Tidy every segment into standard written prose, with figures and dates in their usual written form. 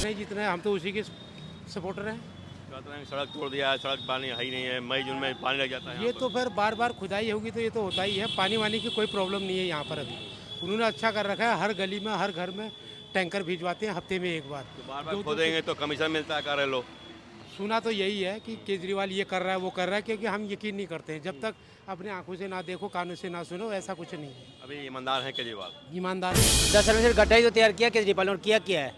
नहीं जीतना है, हम तो उसी के सपोर्टर हैं। सड़क तोड़ दिया है, सड़क पानी है ही नहीं है, मई जून में पानी लग जाता है ये तो फिर बार बार खुदाई होगी तो ये तो होता ही है। पानी वानी की कोई प्रॉब्लम नहीं है यहाँ पर अभी। उन्होंने अच्छा कर रखा है, हर गली में हर घर में टैंकर भिजवाते हैं हफ्ते में एक बार। तो बार बार खोदेंगे तो कमीशन मिलता है कार्य लो। सुना तो यही है कि केजरीवाल ये कर रहा है वो कर रहा है, क्योंकि हम यकीन नहीं करते हैं। जब तक अपने आंखों से ना देखो कानों से ना सुनो ऐसा कुछ नहीं है। अभी ईमानदार है केजरीवाल। ईमानदार है। 10 साल में सिर्फ गड्ढा ही तो तैयार किया केजरीवाल और किया है।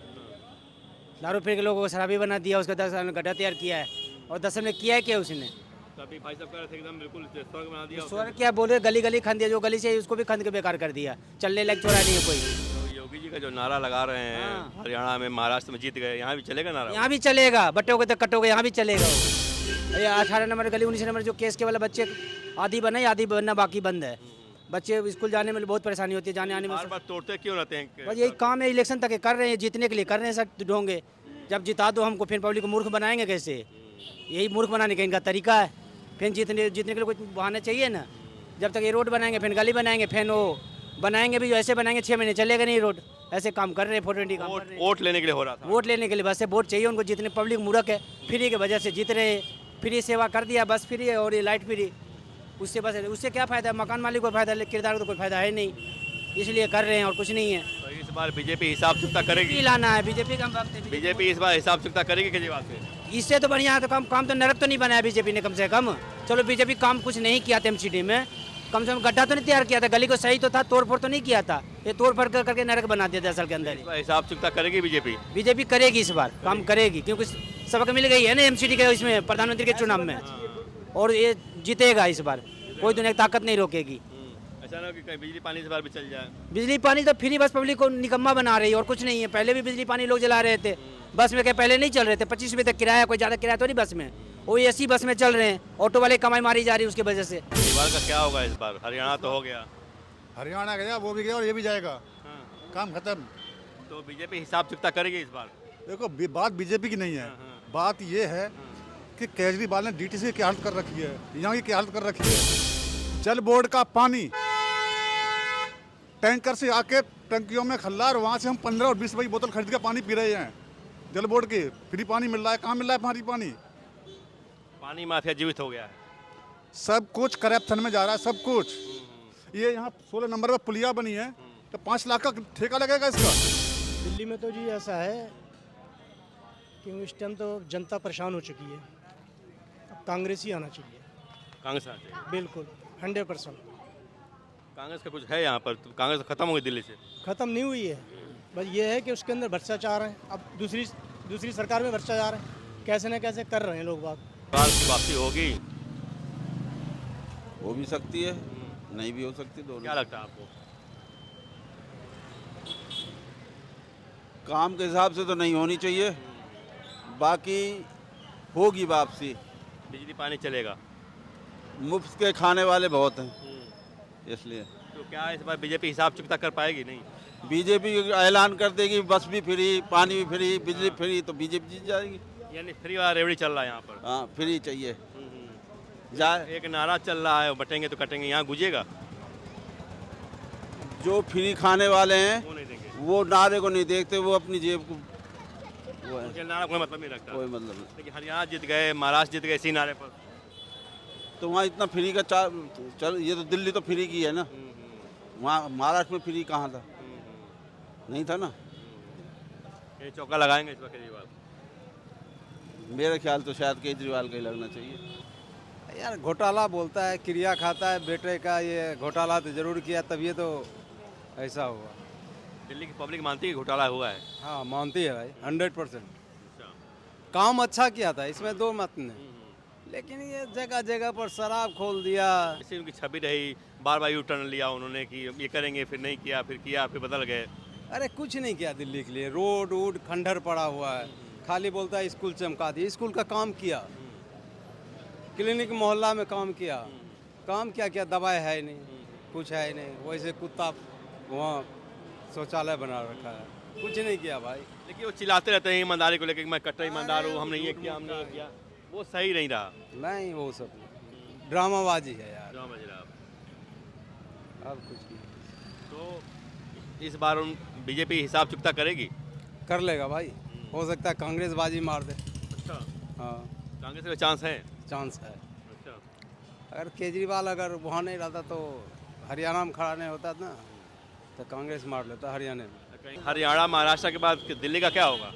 दारू पी के लोगों को शराबी बना दिया, उसका 10 साल में गड्ढा तैयार किया है और 10 साल में किया है क्या उसने? तो अभी भाई साहब कह रहे थे एकदम बिल्कुल स्वर्ग बना दिया। स्वर्ग क्या बोल रहे, गली गली खन दिया, जो गली से उसको भी खन के बेकार कर दिया। चलने लायक छोड़ा नहीं है कोई। तो योगी जी का जो नारा लगा रहे हैं हरियाणा में, महाराष्ट्र में जीत गए, यहाँ भी चलेगा नारा? यहाँ भी चलेगा, बटोगे तो कटोगे, यहाँ भी चलेगा। 18 नंबर गली 19 नंबर जो केस के वाला बच्चे आधी बने, आधी बनना बाकी बंद है। बच्चे स्कूल जाने में बहुत परेशानी होती है, जाने आने में। बार बार तोड़ते क्यों रहते हैं? बस यही काम है, इलेक्शन तक कर रहे हैं, जीतने के लिए कर रहे हैं सब ढोंगे। जब जिता दो हमको, फिर पब्लिक को मूर्ख बनाएंगे कैसे? यही मूर्ख बनाने का इनका तरीका है। फिर जीतने के लिए कुछ बहाने चाहिए ना। जब तक ये रोड बनाएंगे, फिर गली बनाएंगे, फिर वो बनाएंगे भी जो ऐसे बनाएंगे 6 महीने चलेगा नहीं रोड। ऐसे काम कर रहे हैं, 420 काम कर रहे हैं। वोट लेने के लिए हो रहा था। वोट लेने के लिए बस से वोट चाहिए उनको। जितने पब्लिक मूर्ख है, फ्री के वजह से जीत रहे हैं। फ्री सेवा कर दिया, बस फ्री है और ये लाइट फ्री, उससे बस उससे क्या फ़ायदा है? मकान मालिक को फ़ायदा है, किरदार को तो कोई फ़ायदा है नहीं, इसलिए कर रहे हैं और कुछ नहीं है। तो इस बार बीजेपी हिसाब चुकता करेगी? लाना है बीजेपी का। बीजेपी इस बार हिसाब चुकता करेगी केजरीवाल से? इससे तो बढ़िया है तो काम तो नरक तो नहीं बनाया बीजेपी ने कम से कम। चलो बीजेपी काम कुछ नहीं किया था एमसीडी में, कम से कम गड्ढा तो नहीं तैयार किया था, गली को सही तो था, तोड़-फोड़ तो नहीं किया था। ये तोड़-फोड़ करके नरक बना दिया 10 साल के अंदर। हिसाब चुकता करेगी बीजेपी? बीजेपी करेगी इस बार, काम करेगी, क्योंकि सबक मिल गई है ना एमसीडी के इसमें प्रधानमंत्री के चुनाव में, और ये जीतेगा इस बार। कोई दुनिया की ताकत नहीं रोकेगी। ऐसा ना कि कहीं बिजली पानी इस बार भी चल जाए? बिजली पानी तो फ्री, बस पब्लिक को निकम्मा बना रही है और कुछ नहीं है। पहले भी बिजली पानी लोग जला रहे थे, बस में क्या पहले नहीं चल रहे थे? 25 रुपये तक किराया, कोई ज़्यादा किराया तो नहीं बस में। वो एसी बस में चल रहे हैं, ऑटो वाले कमाई मारी जा रही है उसकी वजह से। केजरीवाल का क्या होगा इस बार? हरियाणा तो हो गया, हरियाणा गया, वो भी गया और ये भी जाएगा। काम खत्म। तो बीजेपी हिसाब चुकता करेगी इस बार? देखो बात बीजेपी की नहीं है, बात ये है कि केजरीवाल ने डीटीसी की क्या हालत कर रखी है, यहाँ की क्या हालत कर रखी है। जल बोर्ड का पानी टैंकर से आके टंकियों में खल्ला, और वहाँ से हम 15 और 20 रुपये की बोतल खरीद के पानी पी रहे हैं। जल बोर्ड के फ्री पानी मिल रहा है, कहाँ मिल रहा है पानी? पानी माफिया जीवित हो गया है। सब कुछ करप्शन में जा रहा है, सब कुछ। ये यहाँ 16 नंबर पर पुलिया बनी है तो 5 लाख का ठेका लगेगा इसका। दिल्ली में तो जी ऐसा है कि इस टाइम तो जनता परेशान हो चुकी है, अब कांग्रेस ही आना चाहिए। कांग्रेस आना चाहिए? बिल्कुल 100%। कांग्रेस का कुछ है यहाँ पर? तो कांग्रेस खत्म हो गई दिल्ली से? ख़त्म नहीं हुई है, बस ये है कि उसके अंदर भ्रष्टाचार है। अब दूसरी सरकार में भ्रष्टाचार है, कैसे न कैसे कर रहे हैं लोग बात। बाल की वापसी होगी? हो भी सकती है, नहीं भी हो सकती, दोनों। क्या लगता है आपको? काम के हिसाब से तो नहीं होनी चाहिए, बाकी होगी वापसी। बिजली पानी चलेगा? मुफ्त के खाने वाले बहुत हैं, इसलिए। तो क्या इस बार बीजेपी हिसाब चुकता कर पाएगी? नहीं, बीजेपी ऐलान कर देगी बस भी फ्री, पानी भी फ्री, बिजली फ्री, तो बीजेपी जीत जाएगी। यानी फ्री वाला रेवड़ी चल रहा है यहाँ पर? हाँ, फ्री चाहिए। एक नारा चल रहा है, बटेंगे तो कटेंगे, यहाँ गुजेगा? जो फ्री खाने वाले हैं वो नहीं देंगे, वो नारे को नहीं देखते, वो अपनी जेब को, वो है, उनके नारा कोई मतलब नहीं रखता। कोई मतलब नहीं। लेकिन हरियाणा जीत गए, महाराष्ट्र जीत गए इसी नारे पर। तो वहाँ इतना फ्री का चल, ये तो दिल्ली तो फ्री की है ना, वहाँ महाराष्ट्र में फ्री कहाँ था? नहीं था ना। ये चौका लगाएंगे इस वक्त केजरीवाल? मेरा ख्याल तो शायद केजरीवाल का ही लगना चाहिए। यार घोटाला बोलता है, क्रिया खाता है बेटे का, ये घोटाला तो जरूर किया तब ये तो ऐसा हुआ। दिल्ली की पब्लिक मानती है कि घोटाला हुआ है? हाँ मानती है भाई, 100%। काम अच्छा किया था, इसमें दो मत नहीं, लेकिन ये जगह जगह पर शराब खोल दिया। ऐसी उनकी छवि रही, बार बार यू टर्न लिया उन्होंने कि ये करेंगे, फिर नहीं किया, फिर किया, फिर बदल गए। अरे कुछ नहीं किया दिल्ली के लिए, रोड वोड खंडर पड़ा हुआ है, खाली बोलता है स्कूल चमका दिया। स्कूल का काम किया, क्लिनिक मोहल्ला में काम किया, काम क्या दवाई है नहीं, कुछ है नहीं, वैसे कुत्ता वहाँ शौचालय बना रखा है, कुछ नहीं किया भाई। लेकिन वो चिल्लाते रहते हैं ईमानदारी को लेकर, मैं कट्टर ईमानदार हूँ, हमने ये किया, हमने ये किया, वो सही नहीं रहा। नहीं वो सब ड्रामाबाजी है यार, जो समझ रहा आप। अब कुछ नहीं। तो इस बार उन बीजेपी हिसाब चुकता करेगी? कर लेगा भाई, हो सकता है कांग्रेस बाजी मार दे। अच्छा, हाँ, कांग्रेस का चांस है। चांस है। अच्छा, अगर केजरीवाल अगर वहाँ नहीं रहता तो हरियाणा में खड़ा नहीं होता ना, तो कांग्रेस मार लेता हरियाणा में। कहीं हरियाणा महाराष्ट्र के बाद दिल्ली का क्या होगा?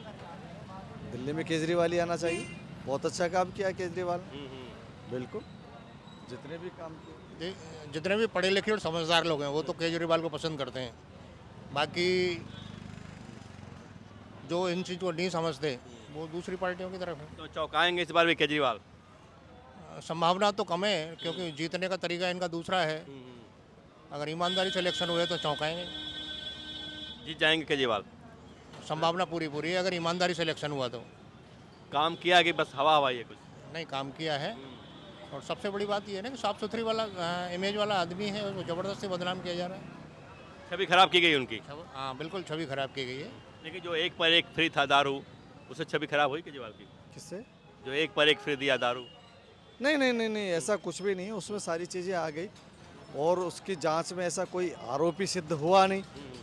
दिल्ली में केजरीवाल ही आना चाहिए। बहुत अच्छा काम किया है केजरीवाल, बिल्कुल, जितने भी काम किए। जितने भी पढ़े लिखे और समझदार लोग हैं वो तो केजरीवाल को पसंद करते हैं। बाकी जो इन चीज़ को नहीं समझते वो दूसरी पार्टियों की तरफ है। तो चौंकाएंगे इस बार भी केजरीवाल? संभावना तो कम है क्योंकि जीतने का तरीका इनका दूसरा है। अगर ईमानदारी से इलेक्शन हुए तो चौंकाएंगे। जीत जाएंगे केजरीवाल? संभावना पूरी पूरी है अगर ईमानदारी से इलेक्शन हुआ तो। काम किया कि बस हवा हवाई है कुछ? नहीं, काम किया है। और सबसे बड़ी बात यह है ना कि साफ सुथरी वाला इमेज वाला आदमी है, उसको ज़बरदस्ती बदनाम किया जा रहा है। छवि खराब की गई उनकी? हाँ बिल्कुल, छवि खराब की गई है। लेकिन जो एक पर एक फ्री था दारू, उससे छवि खराब हुई केजरीवाल की? किससे? जो एक पर एक फ्री दिया दारू। नहीं नहीं नहीं नहीं, ऐसा कुछ भी नहीं है। उसमें सारी चीज़ें आ गई और उसकी जांच में ऐसा कोई आरोपी सिद्ध हुआ नहीं।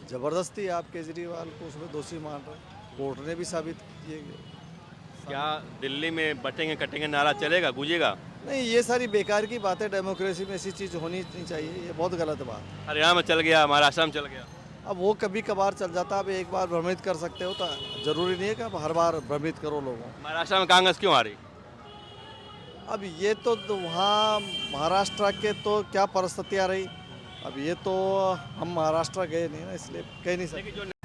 ज़बरदस्ती आप केजरीवाल को उसमें दोषी मान रहे हैं, कोर्ट ने भी साबित किए गए। क्या दिल्ली में बटेंगे कटेंगे नारा चलेगा, गूंजेगा? नहीं, ये सारी बेकार की बातें। डेमोक्रेसी में ऐसी चीज़ होनी नहीं चाहिए, ये बहुत गलत बात है। हरियाणा में चल गया, महाराष्ट्र में चल गया। अब वो कभी कभार चल जाता, अब एक बार भ्रमित कर सकते हो तो ज़रूरी नहीं है कि आप हर बार भ्रमित करो लोगों को। महाराष्ट्र में कांग्रेस क्यों आ रही? अब ये तो वहाँ महाराष्ट्र के तो क्या परिस्थितियाँ रही, अब ये तो हम महाराष्ट्र गए नहीं ना, इसलिए कह नहीं सकते।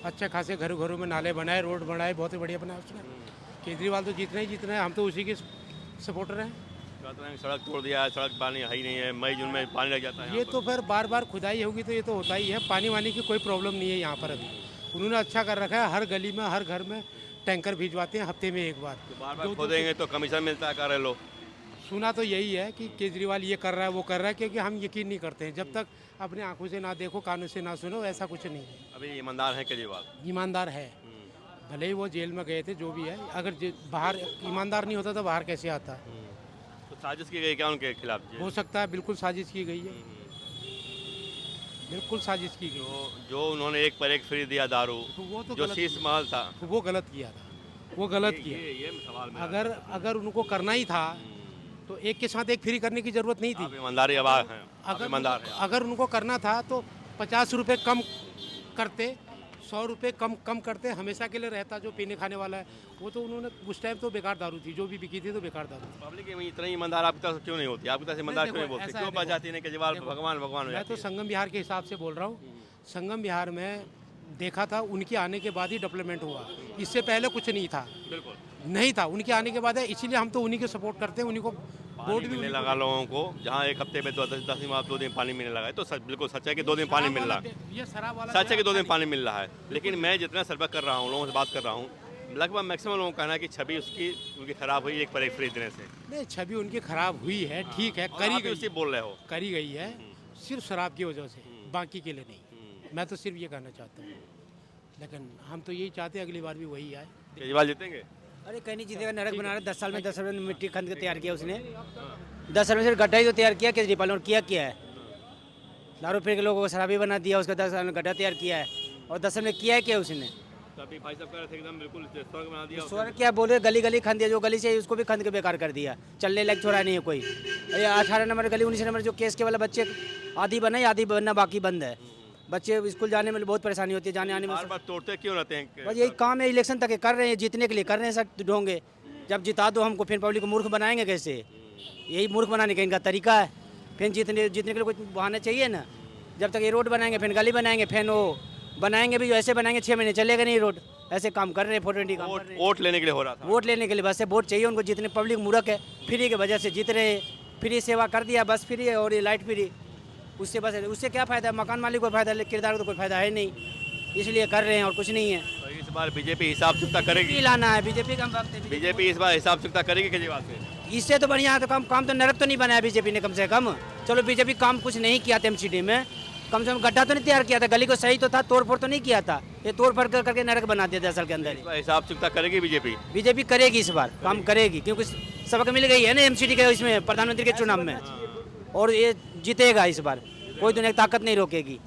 अच्छे खासे घरों घरों में नाले बनाए, रोड बनाए, बहुत ही बढ़िया बनाया उसने। केजरीवाल तो जीतना ही जीतना है, हम तो उसी के सपोर्टर हैं। सड़क तोड़ दिया है, सड़क पानी है ही नहीं है, मई जून में पानी लग जाता है। ये तो फिर बार बार खुदाई होगी तो ये तो होता ही है। पानी वानी की कोई प्रॉब्लम नहीं है यहाँ पर अभी। उन्होंने अच्छा कर रखा है, हर गली में हर घर में टैंकर भिजवाते हैं हफ्ते में एक बार। बार बार खोदेंगे तो कमीशन मिलता है, कर रहे लोग। सुना तो यही है कि केजरीवाल ये कर रहा है वो कर रहा है, क्योंकि हम यकीन नहीं करते हैं। जब तक अपने आंखों से ना देखो, कानों से ना सुनो, ऐसा कुछ नहीं है। अभी ईमानदार है केजरीवाल? ईमानदार है, भले ही वो जेल में गए थे, जो भी है। अगर बाहर ईमानदार नहीं होता तो बाहर कैसे आता? तो साजिश की गई क्या उनके खिलाफ? हो सकता है, बिल्कुल साजिश की गई है, बिल्कुल साजिश की गई। जो उन्होंने एक पर एक फ्री दिया दारू, तो वो तो जो शीश महल था, वो गलत किया था, वो गलत किया। ये सवाल मेरा। अगर उनको करना ही था तो एक के साथ एक फ्री करने की जरूरत नहीं थी। आप ईमानदारी आवाज हैं, आप ईमानदार हैं। अगर उनको करना था तो 50 रुपये कम करते, 100 रुपये कम करते, हमेशा के लिए रहता। जो पीने खाने वाला है वो तो उन्होंने उस टाइम तो बेकार दारू थी, जो भी बिकी थी तो बेकार दारू थी। पब्लिक में इतना ईमानदार आपकी तरफ क्यों नहीं होती? आपकी तरफ ईमानदार क्यों नहीं बोलते? क्यों बच जाती है केजरीवाल भगवान भगवान हो मैं जाती तो है? संगम बिहार के हिसाब से बोल रहा हूँ। संगम बिहार में देखा था, उनके आने के बाद ही डेवलपमेंट हुआ, इससे पहले कुछ नहीं था। बिल्कुल नहीं था, उनके आने के बाद है, इसीलिए हम तो उन्हीं के सपोर्ट करते हैं। उन्हीं को पानी वोट भी मिलने लगा लोगों को। जहाँ एक हफ्ते में 10 दिन 2 दिन पानी मिलने लगा है, तो सच बिल्कुल सच है कि 2 दिन पानी मिल रहा है। ये शराब वाला सच है कि 2 दिन पानी मिल रहा है। लेकिन मैं जितना सर्वे कर रहा हूँ, लोगों से बात कर रहा हूँ, लगभग मैक्सिमम लोगों का कहना है कि छवि उनकी खराब हुई एक पर एक फ्री देने से। नहीं, छवि उनकी खराब हुई है, ठीक है, करी गई, उसी बोल रहे हो। करी गई है सिर्फ शराब की वजह से, बाकी के लिए नहीं। मैं तो सिर्फ ये कहना चाहता हूँ, लेकिन हम तो यही चाहते हैं अगली बार भी वही आए। केजरीवाल जीतेंगे? अरे कहीं नहीं जीतेगा, नरक बना रहा है। 10 साल में 10 साल में मिट्टी खंद के तैयार किया उसने। 10 साल में सिर्फ गड्ढा ही तो तैयार किया केजरीवाल, और क्या है? दारू पी के लोगों को शराबी बना दिया, उसका 10 साल में गड्ढा तैयार किया है, और 10 साल में किया है क्या उसने? अभी भाई साहब कह रहे थे एकदम बिल्कुल स्वर्ग बना दिया। स्वर्ग क्या बोले, गली गली खंद दिया, जो गली से उसको भी खंद के बेकार कर दिया। चलने लायक छोड़ा नहीं है कोई। अरे 18 नंबर गली, 19 नंबर जो केस के वाला बच्चे आधी बना, आधी बनना बाकी बंद है। बच्चे स्कूल जाने में बहुत परेशानी होती है, जाने आने में। बार बार तोड़ते क्यों रहते हैं? बस यही काम है, इलेक्शन तक कर रहे हैं, जीतने के लिए कर रहे हैं सब ढोंगे। जब जिता दो हमको, फिर पब्लिक को मूर्ख बनाएंगे कैसे? यही मूर्ख बनाने का इनका तरीका है। फिर जीतने के लिए कुछ बहाना चाहिए ना। जब तक ये रोड बनाएंगे, फिर गली बनाएंगे, फिर वो बनाएंगे भी, जो ऐसे बनाएंगे 6 महीने चलेगा नहीं रोड। ऐसे काम कर रहे हैं, 420 काम कर रहे हैं। वोट लेने के लिए हो रहा था। वोट लेने के लिए बस है, वोट चाहिए उनको। जितने पब्लिक मूर्ख है, फ्री के वजह से जीत रहे हैं। फ्री सेवा कर दिया, बस फ्री है, और ये लाइट फ्री, उससे बस उससे क्या फ़ायदा है? मकान मालिक को फ़ायदा है, किरदार को तो कोई फ़ायदा है नहीं, इसलिए कर रहे हैं, और कुछ नहीं है। तो इस बार बीजेपी हिसाब चुकता करेगी? लाना है बीजेपी का, बीजेपी इस बार हिसाब चुकता करेगी केजरीवाल से? इससे तो बढ़िया है। तो काम तो नरक तो नहीं बनाया बीजेपी ने, कम से कम। चलो बीजेपी काम कुछ नहीं किया था एमसीडी में, कम से कम गड्ढा तो नहीं तैयार किया था, गली को सही तो था, तोड़ फोड़ तो नहीं किया था। ये तोड़ फोड़ करके नरक बना दिया 10 साल के अंदर। हिसाब चुकता करेगी बीजेपी? बीजेपी करेगी, इस बार काम करेगी, क्योंकि सबक मिल गई है ना एमसीडी के इसमें, प्रधानमंत्री के चुनाव में, और ये जीतेगा इस बार। कोई दुनिया की ताकत नहीं रोकेगी।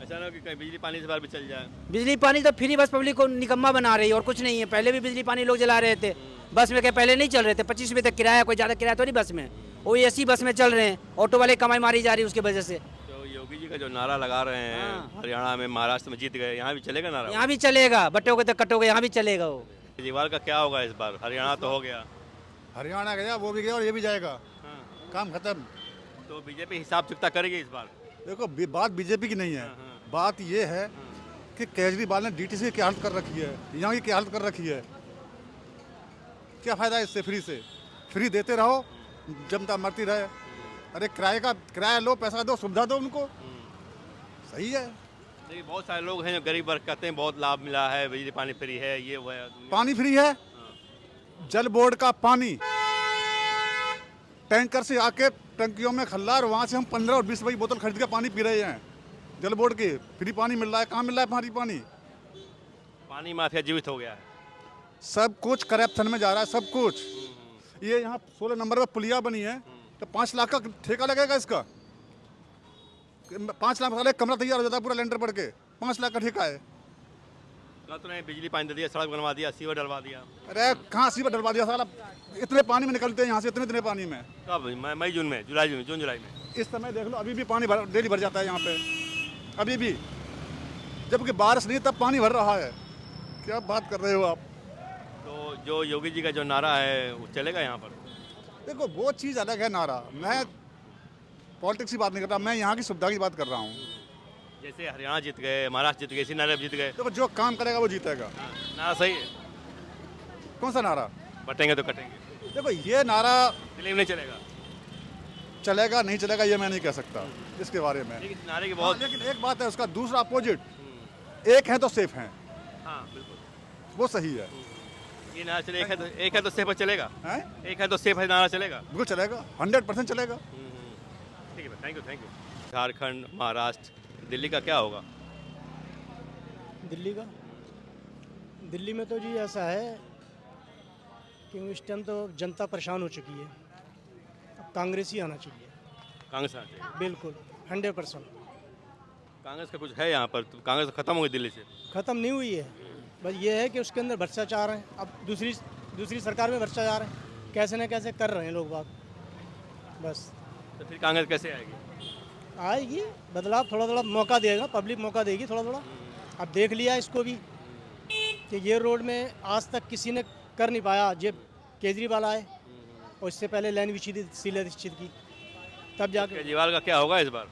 ऐसा ना हो कि कहीं बिजली पानी से बाहर भी चल जाए। बिजली पानी तो फ्री बस पब्लिक को निकम्मा बना रही है और कुछ नहीं है। पहले भी बिजली पानी लोग जला रहे थे बस में, क्या पहले नहीं चल रहे थे? 25 रुपये तक किराया, कोई ज़्यादा किराया तो नहीं बस में। वो ऐसी बस में चल रहे हैं, ऑटो वाले कमाई मारी जा रही है उसकी वजह से। तो योगी जी का जो नारा लगा रहे हैं हरियाणा में, महाराष्ट्र में जीत गए, यहाँ भी चलेगा नारा? यहाँ भी चलेगा, बटोगे तो कटोगे, यहाँ भी चलेगा वो। केजरीवाल का क्या होगा इस बार? हरियाणा तो हो गया, हरियाणा गया, वो भी गया और ये भी जाएगा, काम खत्म। तो बीजेपी हिसाब चुकता करेगी इस बार? देखो बात बीजेपी की नहीं है, बात ये है कि केजरीवाल ने डीटीसी की क्या हालत कर रखी है, यहाँ की क्या हालत कर रखी है। क्या फ़ायदा है इससे? फ्री देते रहो, जनता मरती रहे। अरे किराया लो, पैसा दो, सुविधा दो उनको, सही है। देखिए बहुत सारे लोग हैं जो गरीब वर्ग कहते हैं बहुत लाभ मिला है, बिजली पानी फ्री है, ये वो है। पानी फ्री है, जल बोर्ड का पानी टैंकर से आके टंकियों में खल्ला, और वहाँ से हम 15 और 20 रुपये की बोतल खरीद के पानी पी रहे हैं। जल बोर्ड के फ्री पानी मिल रहा है, कहाँ मिल रहा है पानी? पानी माफिया जीवित हो गया है। सब कुछ करप्शन में जा रहा है, सब कुछ। ये यहाँ 16 नंबर पर पुलिया बनी है, तो 5 लाख का ठेका लगेगा इसका। 5 लाख वाले कमरा तैयार हो जाता है पूरा लेंटर पड़ के, 5 लाख का ठेका है। तो नहीं बिजली पानी दे दिया, सड़क बनवा दिया, सीवर डलवा दिया। अरे कहाँ सीवर डलवा दिया साला? इतने पानी में निकलते हैं यहाँ से, इतने पानी में। कब? मई जून में, जून जुलाई में। इस समय देख लो, अभी भी पानी डेली भर जाता है यहाँ पे, अभी भी, जबकि बारिश नहीं तब पानी भर रहा है। क्या बात कर रहे हो आप? तो जो योगी जी का जो नारा है वो चलेगा यहाँ पर? देखो वो चीज़ अलग है नारा, मैं पॉलिटिक्स की बात नहीं कर रहा, मैं यहाँ की सुविधा की बात कर रहा हूँ। जैसे हरियाणा जीत गए, महाराष्ट्र जीत गए, इसी नारे पे जीत गए। देखो जो काम करेगा वो जीतेगा। नारा सही है। कौन सा नारा? बटेंगे तो कटेंगे। देखो ये नारा दिल्ली में नहीं चलेगा। चलेगा नहीं चलेगा ये मैं नहीं कह सकता इसके बारे में, लेकिन नारे की बहुत। लेकिन एक बात है उसका, दूसरा अपोजिट, एक है तो सेफ हैं, हाँ बिल्कुल वो सही है। ये नारा चले, एक है तो सेफ चलेगा, हैं? एक है तो सेफ है नारा चलेगा, बिल्कुल चलेगा, 100% चलेगा। ठीक है, थैंक यू। झारखंड, महाराष्ट्र, दिल्ली का क्या होगा? दिल्ली में तो जी ऐसा है कि इस टाइम तो जनता परेशान हो चुकी है, अब कांग्रेस ही आना चाहिए। कांग्रेस आना चाहिए? बिल्कुल 100%। कांग्रेस का कुछ है यहाँ पर? तो कांग्रेस खत्म हो गई दिल्ली से? ख़त्म नहीं हुई है, बस ये है कि उसके अंदर भ्रष्टाचार है। अब दूसरी सरकार में भ्रष्टाचार है, कैसे न कैसे कर रहे हैं लोग बात, बस। तो फिर कांग्रेस कैसे आएगी? आएगी बदलाव, थोड़ा थोड़ा मौका देगा, पब्लिक मौका देगी थोड़ा थोड़ा। अब देख लिया इसको भी कि ये रोड में आज तक किसी ने कर नहीं पाया, जब केजरीवाल आए और इससे पहले लाइन बिछी थी शीला दीक्षित की, तब जाके। केजरीवाल का क्या होगा इस बार?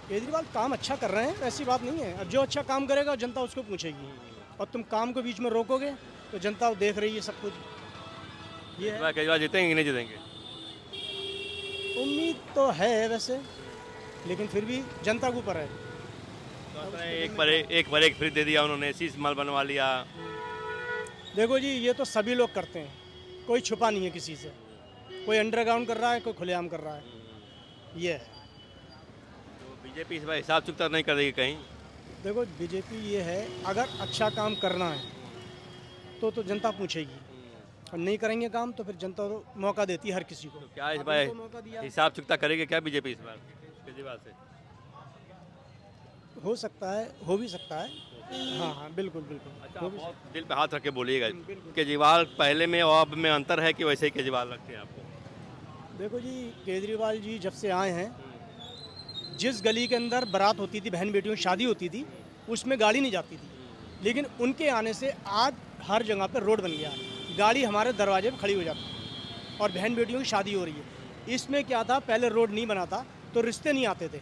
केजरीवाल काम अच्छा कर रहे हैं, ऐसी बात नहीं है। अब जो अच्छा काम करेगा जनता उसको पूछेगी, और तुम काम को बीच में रोकोगे तो जनता देख रही है सब कुछ। ये है, केजरीवाल जीतेंगे कि नहीं जीतेंगे? उम्मीद तो है वैसे, लेकिन फिर भी जनता के ऊपर है। तो एक पर एक फ्री दे दिया उन्होंने, शीश महल बनवा लिया। देखो जी ये तो सभी लोग करते हैं, कोई छुपा नहीं है किसी से, कोई अंडरग्राउंड कर रहा है, कोई खुलेआम कर रहा है, ये है। तो बीजेपी इस बार हिसाब चुकता नहीं कर देगी कहीं? देखो बीजेपी ये है, अगर अच्छा काम करना है तो जनता पूछेगी, और नहीं करेंगे काम तो फिर जनता तो मौका देती है हर किसी को। तो क्या इस अब बार इनको मौका दिया, हिसाब चुकता करेगी क्या बीजेपी इस बार केजरीवाल से? हो सकता है, हो भी सकता है। हाँ बिल्कुल बिल्कुल। अच्छा, हो भी बहुत दिल पे हाथ रख के बोलिएगा, बिल्कुल। केजरीवाल पहले में और अब में अंतर है कि वैसे ही केजरीवाल लगते हैं आपको? देखो जी केजरीवाल जी जब से आए हैं, जिस गली के अंदर बारात होती थी, बहन बेटियों की शादी होती थी, उसमें गाड़ी नहीं जाती थी, लेकिन उनके आने से आज हर जगह पर रोड बन गया है, गाड़ी हमारे दरवाजे पर खड़ी हो जाती है और बहन बेटियों की शादी हो रही है। इसमें क्या था, पहले रोड नहीं बना था तो रिश्ते नहीं आते थे।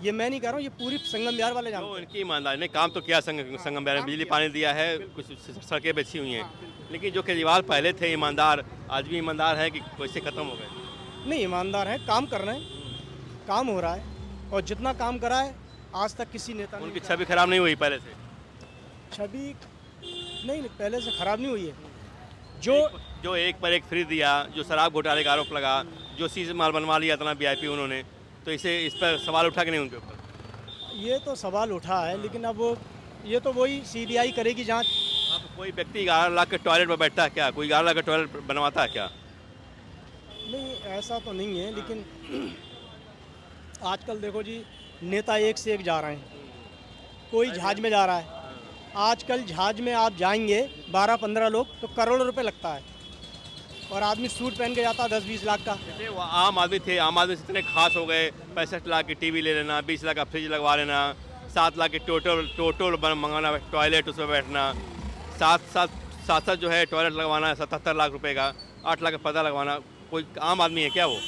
ये मैं नहीं कह रहा हूँ, ये पूरी संगम बिहार वाले जानते हैं। इनकी ईमानदारी ने काम तो किया, संगम बिहार में बिजली पानी दिया है, कुछ सड़कें बेची हुई हैं, लेकिन जो केजरीवाल पहले थे ईमानदार, आज भी ईमानदार है कि वैसे खत्म हो गए? नहीं, ईमानदार है, काम कर रहे हैं, काम हो रहा है, और जितना काम करा है आज तक किसी नेता ने। उनकी छवि खराब नहीं हुई पहले से? छवि नहीं, पहले से खराब नहीं हुई है। जो एक पर एक फ्री दिया, जो शराब घोटाले का आरोप लगा, जो शीश महल बनवा लिया इतना वीआईपी उन्होंने, तो इस पर सवाल उठा कि नहीं उनके ऊपर? ये तो सवाल उठा है, लेकिन अब ये तो वही सीबीआई करेगी जांच। अब कोई व्यक्ति 11 लाख के टॉयलेट पर बैठता है क्या? कोई 11 लाख का टॉयलेट बनवाता है क्या? नहीं, ऐसा तो नहीं है, लेकिन आजकल देखो जी नेता एक से एक जा रहे हैं, कोई जहाज में जा रहा है। आजकल जहाज में आप जाएंगे 12-15 लोग तो करोड़ों रुपए लगता है, और आदमी सूट पहन के जाता है 10-20 लाख का। जैसे वो आम आदमी थे, आम आदमी से इतने खास हो गए, 65 लाख की टीवी ले लेना, 20 लाख का फ्रिज लगवा लेना, 7 लाख की टोटल मंगाना, टॉयलेट उसमें बैठना, साथ जो है टॉयलेट लगवाना है 77 लाख रुपए का, 8 लाख का पर्दा लगवाना। कोई आम आदमी है क्या वो?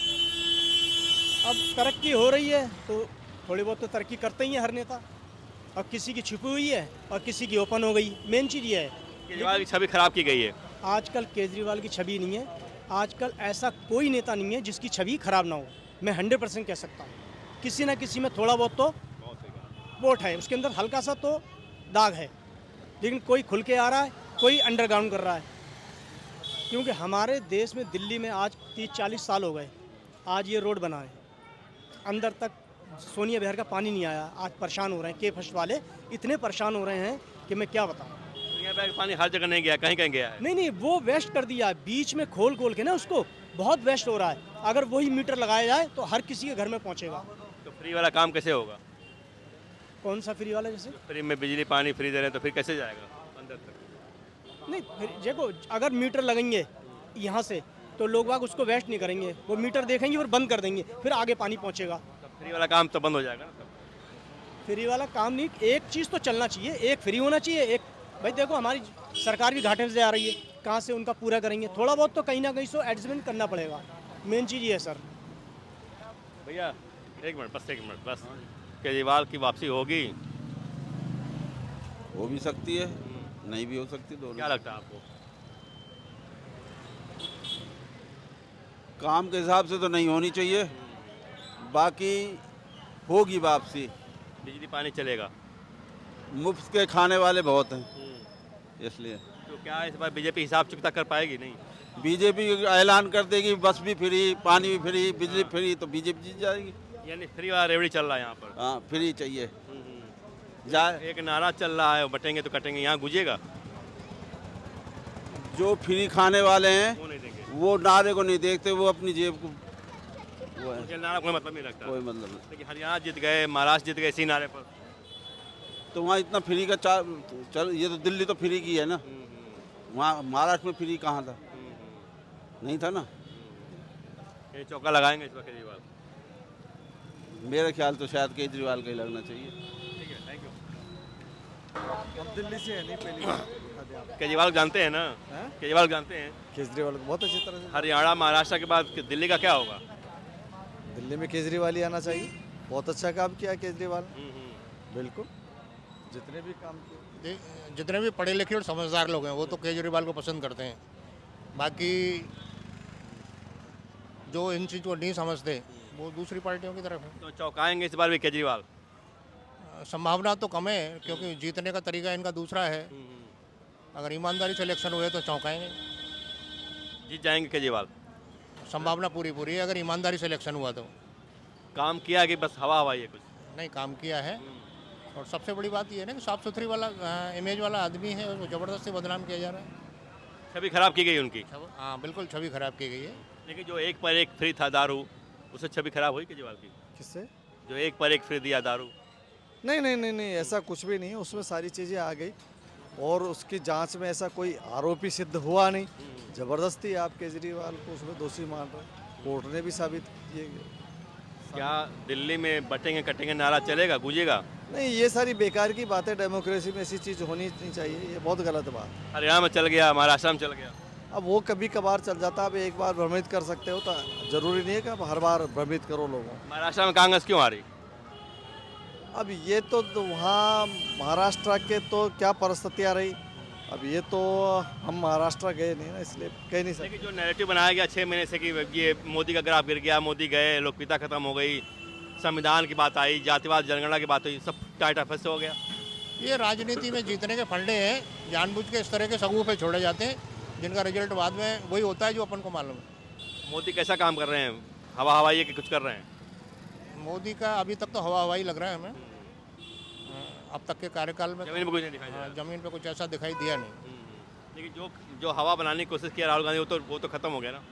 अब तरक्की हो रही है तो थोड़ी बहुत तो तरक्की करते ही है हर नेता। अब किसी की छुपी हुई है और किसी की ओपन हो गई, मेन चीज़ ये है। केजरीवाल की छवि खराब की गई है। आजकल केजरीवाल की छवि नहीं है, आजकल ऐसा कोई नेता नहीं है जिसकी छवि खराब ना हो। मैं 100% कह सकता हूँ, किसी ना किसी में थोड़ा बहुत तो वोट है, उसके अंदर हल्का सा तो दाग है, लेकिन कोई खुल के आ रहा है, कोई अंडरग्राउंड कर रहा है। क्योंकि हमारे देश में, दिल्ली में आज 30-40 साल हो गए, आज ये रोड बना है, अंदर तक सोनिया बहर का पानी नहीं आया। आज परेशान हो रहे हैं, के फर्स्ट वाले इतने परेशान हो रहे हैं कि मैं क्या बताऊँ। दुनिया भर का पानी हर जगह नहीं गया, कहीं कहीं गया है। नहीं, वो वेस्ट कर दिया है, बीच में खोल के ना उसको, बहुत वेस्ट हो रहा है। अगर वही मीटर लगाया जाए तो हर किसी के घर में पहुंचेगा। तो फ्री वाला काम कैसे होगा? कौन सा फ्री वाला? जैसे फ्री में बिजली पानी फ्री दे रहे हैं तो फिर कैसे जाएगा अंदर तक? नहीं, फिर देखो, अगर मीटर लगेंगे यहाँ से तो लोग बाग उसको वेस्ट नहीं करेंगे, वो मीटर देखेंगे और बंद कर देंगे, फिर आगे पानी पहुँचेगा। फ्री वाला काम तो बंद हो जाएगा ना तब। फ्री वाला काम नहीं, एक चीज़ तो चलना चाहिए, एक फ्री होना चाहिए, एक भाई देखो हमारी सरकार भी घाटे से आ रही है, कहाँ से उनका पूरा करेंगे? थोड़ा बहुत तो कहीं ना कहीं से एडजस्टमेंट करना पड़ेगा, मेन चीज़ ये है सर। भैया एक मिनट बस, केजरीवाल की वापसी होगी? हो भी सकती है, नहीं भी हो सकती, दोनों। क्या लगता है आपको? काम के हिसाब से तो नहीं होनी चाहिए, बाकी होगी वापसी। बिजली पानी चलेगा? मुफ्त के खाने वाले बहुत हैं, इसलिए। तो क्या इस बार बीजेपी हिसाब चुकता कर पाएगी? नहीं, बीजेपी ऐलान कर देगी बस भी फ्री, पानी भी फ्री, बिजली फ्री, तो बीजेपी जीत जाएगी। यानी फ्री वाला रेवड़ी चल रहा है यहाँ पर। हाँ, फ्री चाहिए। जाए एक नारा चल रहा है, बटेंगे तो कटेंगे, यहाँ गुजेगा? जो फ्री खाने वाले हैं वो नहीं देंगे, वो नारे को नहीं देखते, वो अपनी जेब को, वो है, मुझे नारा कोई मतलब नहीं लगता। कोई मतलब नहीं। लेकिन हरियाणा जीत गए, महाराष्ट्र जीत गए इसी नारे पर। तो वहाँ इतना फ्री का चल, ये तो दिल्ली तो फ्री की है ना, वहाँ महाराष्ट्र में फ्री कहाँ था? नहीं था ना। ये चौका लगाएंगे इस वक्त केजरीवाल? मेरे ख्याल तो शायद केजरीवाल का ही लगना चाहिए। ठीक है, थैंक यू। हम दिल्ली से है नहीं, पहली केजरीवाल जानते हैं ना? केजरीवाल जानते हैं? केजरीवाल को बहुत अच्छी तरह से। हरियाणा महाराष्ट्र के बाद दिल्ली का क्या होगा? दिल्ली में केजरीवाल ही आना चाहिए, बहुत अच्छा काम किया है केजरीवाल, बिल्कुल, जितने भी काम किए। जितने भी पढ़े लिखे और समझदार लोग हैं वो तो केजरीवाल को पसंद करते हैं। बाकी जो इन चीज़ को नहीं समझते वो दूसरी पार्टियों की तरफ है। तो चौंकाएंगे इस बार भी केजरीवाल? संभावना तो कम है, क्योंकि जीतने का तरीका इनका दूसरा है। अगर ईमानदारी से इलेक्शन हुए तो चौंकाएंगे। जीत जाएंगे केजरीवाल? संभावना पूरी है अगर ईमानदारी से इलेक्शन हुआ तो। काम किया कि बस हवा हवाई है कुछ? नहीं, काम किया है, और सबसे बड़ी बात यह है ना कि साफ सुथरी वाला इमेज वाला आदमी है, उसको ज़बरदस्ती बदनाम किया जा रहा है। छवि खराब की गई उनकी? हाँ बिल्कुल, छवि खराब की गई है। लेकिन जो एक पर एक फ्री था दारू, उससे छवि खराब हुई केजरीवाल की? किससे? जो एक पर एक फ्री दिया दारू। नहीं, ऐसा कुछ भी नहीं है, उसमें सारी चीज़ें आ गई, और उसकी जांच में ऐसा कोई आरोपी सिद्ध हुआ नहीं। ज़बरदस्ती आप केजरीवाल को उसमें दोषी मान रहे, कोर्ट ने भी साबित किए। क्या दिल्ली में बटेंगे कटेंगे नारा चलेगा, गूंजेगा? नहीं, ये सारी बेकार की बातें, डेमोक्रेसी में ऐसी चीज़ होनी नहीं चाहिए, ये बहुत गलत बात। हरियाणा में चल गया, महाराष्ट्र में चल गया। अब वो कभी कभार चल जाता है, अब एक बार भ्रमित कर सकते हो, तो जरूरी नहीं है कि आप हर बार भ्रमित करो लोगों को। महाराष्ट्र में कांग्रेस क्यों आ रही? अब ये तो वहाँ महाराष्ट्र के तो क्या परिस्थितियाँ रही, अब ये तो हम महाराष्ट्र गए नहीं ना, इसलिए कह नहीं सकते। लेकिन जो नैरेटिव बनाया गया 6 महीने से कि ये मोदी का ग्राफ गिर गया, मोदी गए, लोकप्रियता खत्म हो गई, संविधान की बात आई, जातिवाद जनगणना की बात हुई, सब टाइट फंस हो गया। ये राजनीति में जीतने के फंडे हैं, जानबूझ के इस तरह के सगुओं पे छोड़े जाते हैं, जिनका रिजल्ट बाद में वही होता है जो अपन को मालूम है। मोदी कैसा काम कर रहे हैं? हवा हवाई है कि कुछ कर रहे हैं? मोदी का अभी तक तो हवा हवाई लग रहा है हमें, अब तक के कार्यकाल में। जमीन पर कुछ नहीं दिखाई दे रहा। जमीन पे कुछ ऐसा दिखाई दिया नहीं। लेकिन जो हवा बनाने की कोशिश किया राहुल गांधी, वो तो खत्म हो गया ना।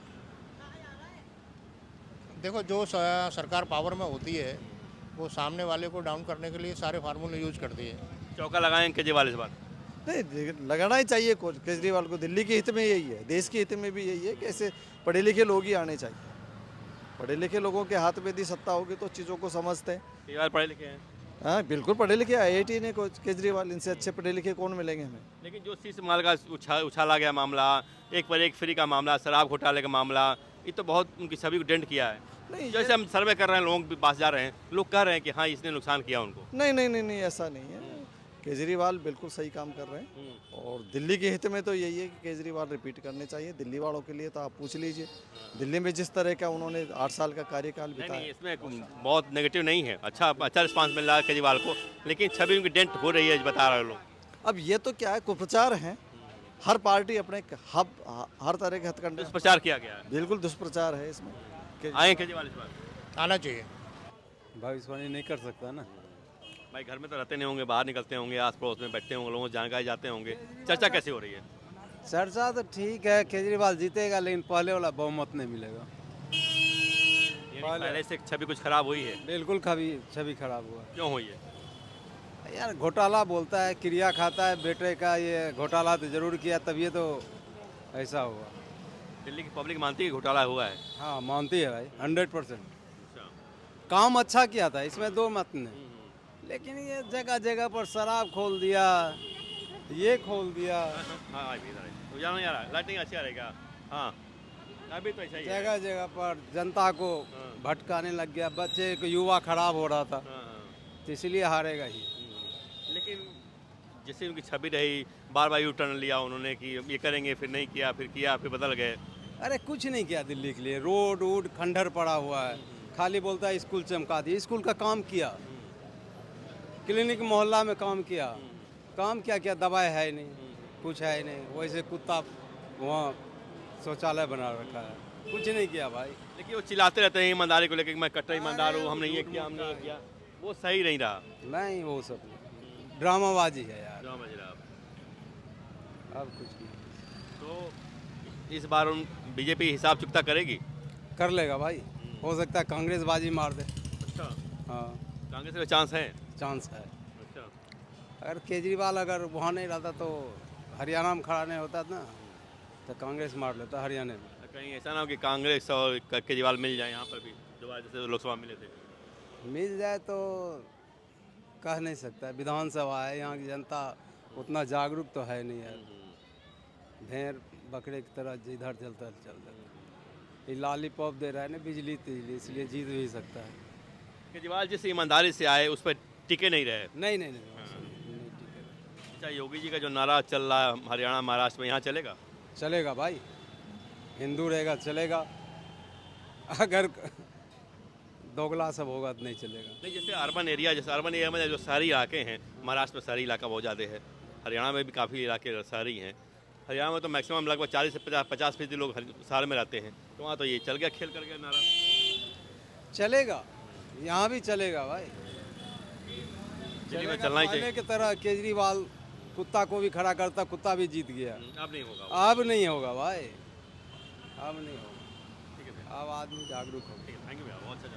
देखो, जो सरकार पावर में होती है वो सामने वाले को डाउन करने के लिए सारे फार्मूले यूज करती है। चौका लगाएंगे केजरीवाल इस बार? नहीं लगाना ही चाहिए केजरीवाल को। दिल्ली के हित में यही है, देश के हित में भी यही है कि ऐसे पढ़े लिखे लोग ही आने चाहिए। पढ़े लिखे लोगों के हाथ में यदि सत्ता होगी तो चीज़ों को समझते हैं। केजरीवाल पढ़े लिखे हैं, हाँ बिल्कुल पढ़े लिखे, IIT ने केजरीवाल, इनसे अच्छे पढ़े लिखे कौन मिलेंगे हमें। लेकिन जो शीश माल का उछाला गया मामला, एक पर एक फ्री का मामला, शराब घोटाले का मामला, ये तो बहुत उनकी छवि को डेंट किया है। नहीं जैसे हम सर्वे कर रहे हैं, लोगों के पास जा रहे हैं, लोग कह रहे हैं कि हाँ इसने नुकसान किया उनको। नहीं ऐसा नहीं है। केजरीवाल बिल्कुल सही काम कर रहे हैं और दिल्ली के हित में तो यही है कि केजरीवाल रिपीट करने चाहिए। दिल्ली वालों के लिए तो आप पूछ लीजिए, दिल्ली में जिस तरह का उन्होंने 8 साल का कार्यकाल नहीं, बिताया। इसमें बहुत नेगेटिव नहीं है, अच्छा रिस्पांस मिल रहा है केजरीवाल को, लेकिन छवि उनकी डेंट हो रही है बता रहे हैं लोग। अब ये तो क्या है, कुप्रचार है। हर पार्टी अपने हर तरह के हथकंडे, दुष्प्रचार किया गया है। बिल्कुल दुष्प्रचार है इसमें। आए केजरीवाल इस बार? आना चाहिए। भविष्यवाणी नहीं कर सकता ना। भाई घर में तो रहते नहीं होंगे, बाहर निकलते होंगे, आस पड़ोस में बैठते होंगे, लोगों को जानकारी जाते होंगे, चर्चा कैसे हो रही है? चर्चा तो ठीक है, केजरीवाल जीतेगा लेकिन पहले वाला बहुमत नहीं मिलेगा। पहले से छवि कुछ खराब हुई है? बिल्कुल छवि खराब हुआ। क्यों हुई है? यार घोटाला बोलता है, क्रिया खाता है बेटे का, ये घोटाला तो जरूर किया तभी तो ऐसा हुआ। दिल्ली की पब्लिक मानती है कि घोटाला हुआ है? हाँ मानती है भाई, 100%। काम अच्छा किया था, इसमें दो मत नहीं, लेकिन ये जगह जगह पर शराब खोल दिया, ये खोल दिया। हाँ उजाला नहीं आ रहा, लाइटिंग अच्छी आ रही क्या? हाँ अभी तो ऐसा ही है। जगह जगह पर जनता को भटकाने लग गया, बच्चे को युवा खराब हो रहा था, तो इसलिए हारेगा ही। लेकिन जैसे उनकी छवि रही, बार बार यू टर्न लिया उन्होंने कि ये करेंगे, फिर नहीं किया, फिर बदल गए। अरे कुछ नहीं किया दिल्ली के लिए, रोड वोड खंडर पड़ा हुआ है, खाली बोलता है स्कूल चमका दी। स्कूल का काम किया, क्लिनिक मोहल्ला में काम किया, क्या दवाई है नहीं, कुछ है नहीं, वैसे कुत्ता वहाँ शौचालय बना रखा है, कुछ नहीं किया भाई। लेकिन वो चिल्लाते रहते हैं ईमानदारी को लेकर, मैं कट्टर ईमानदार हूँ, हमने ये किया, हमने ये किया, वो सही नहीं रहा। नहीं वो सब ड्रामाबाजी है यार, ड्रामा जरा। अब कुछ नहीं। तो इस बार बीजेपी हिसाब चुकता करेगी? कर लेगा भाई, हो सकता है कांग्रेस बाजी मार दे। अच्छा, हाँ कांग्रेस का चांस है? चांस है। अच्छा, अगर केजरीवाल अगर वहाँ नहीं रहता तो हरियाणा में खड़ा नहीं होता ना, तो कांग्रेस मार लेता हरियाणा में। कहीं ऐसा ना हो कि कांग्रेस और केजरीवाल मिल जाए यहाँ पर भी, दोबारा जैसे लोकसभा मिले थे? मिल जाए तो कह नहीं सकता, विधानसभा है, यहाँ की जनता उतना जागरूक तो है नहीं यार, भेड़ बकरे की तरह जिधर चलता चल जाता। ये लॉलीपॉप दे रहा है ना बिजली तिजली, इसलिए जीत भी सकता है। केजरीवाल जिस ईमानदारी से आए उस पर टिके नहीं रहे। नहीं नहीं टिके। अच्छा, योगी जी का जो नारा चल रहा है हरियाणा महाराष्ट्र में, यहाँ चलेगा? चलेगा भाई, हिंदू रहेगा चलेगा, अगर दोगला सब होगा तो नहीं चलेगा। नहीं, जैसे अर्बन एरिया में जो शहरी इलाके हैं, महाराष्ट्र में शहरी इलाका बहुत ज़्यादा है, हरियाणा में भी काफ़ी इलाके शहरी हैं। हरियाणा में तो मैक्सिमम लगभग 40 से 50% लोग शहर में रहते हैं, तो वहाँ तो ये चल गया, खेल कर गया नारा। चलेगा, यहाँ भी चलेगा भाई, दिल्ली में चलना ही चाहिए। पहले की तरह केजरीवाल कुत्ता को भी खड़ा करता, कुत्ता भी जीत गया। अब नहीं होगा, अब नहीं होगा भाई, अब नहीं होगा। ठीक है भैया, अब आदमी जागरूक होगा। ठीक है, थैंक यू भैया, बहुत अच्छा।